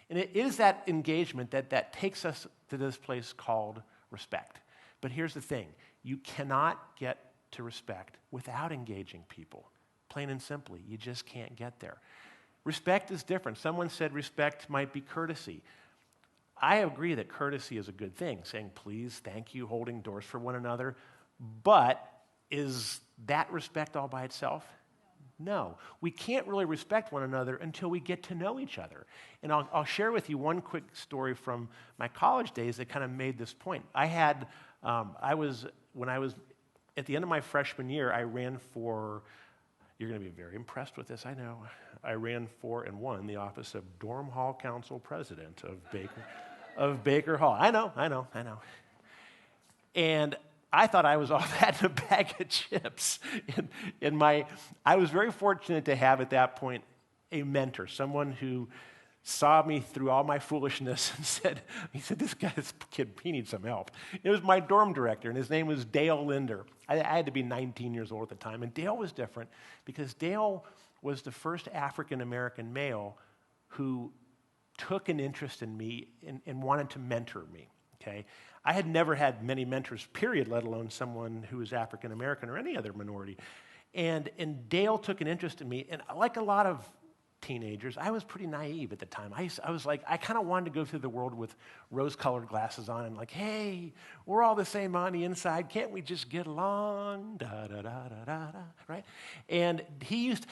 And it is that engagement that takes us to this place called respect. But here's the thing. You cannot get to respect without engaging people. Plain and simply, you just can't get there. Respect is different. Someone said respect might be courtesy. I agree that courtesy is a good thing, saying please, thank you, holding doors for one another. But is that respect all by itself? No. We can't really respect one another until we get to know each other. And I'll share with you one quick story from my college days that kind of made this point. When I was at the end of my freshman year, I ran for, you're going to be very impressed with this, I know. I ran for and won the office of Dorm Hall Council President of Baker Hall. I know. And I thought I was all that in a bag of chips. I was very fortunate to have at that point a mentor, someone who saw me through all my foolishness and said, this kid, he needs some help. It was my dorm director, and his name was Dale Linder. I had to be 19 years old at the time, and Dale was different because Dale was the first African-American male who took an interest in me and wanted to mentor me, okay? I had never had many mentors, period, let alone someone who was African-American or any other minority. And Dale took an interest in me, and like a lot of teenagers, I was pretty naive at the time. I was like, I kind of wanted to go through the world with rose-colored glasses on and like, hey, we're all the same on the inside. Can't we just get along? Da, da, da, da, da, da, right? And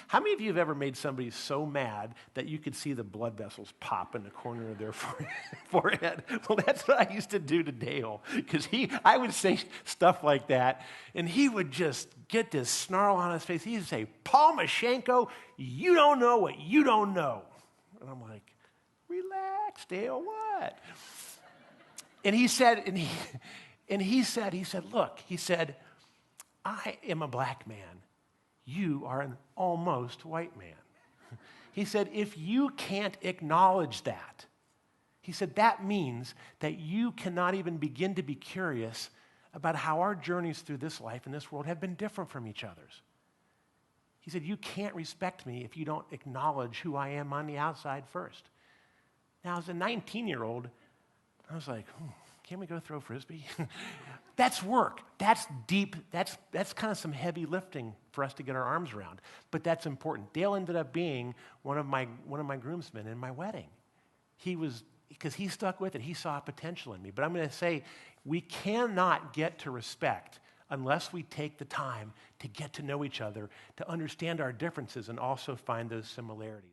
how many of you have ever made somebody so mad that you could see the blood vessels pop in the corner of their forehead? Well, that's what I used to do to Dale, because I would say stuff like that, and he would just get this snarl on his face. He would say, Paul Meshanko, you don't know what you don't know. And I'm like, relax, Dale, what? And he said, look, I am a black man. You are an almost white man. He said, if you can't acknowledge that, he said, that means that you cannot even begin to be curious about how our journeys through this life and this world have been different from each other's. He said, you can't respect me if you don't acknowledge who I am on the outside first. Now, as a 19-year-old, I was like, can we go throw Frisbee? That's work. That's deep. That's kind of some heavy lifting for us to get our arms around. But that's important. Dale ended up being one of my groomsmen in my wedding. Because he stuck with it. He saw potential in me. But I'm going to say, we cannot get to respect unless we take the time to get to know each other, to understand our differences, and also find those similarities.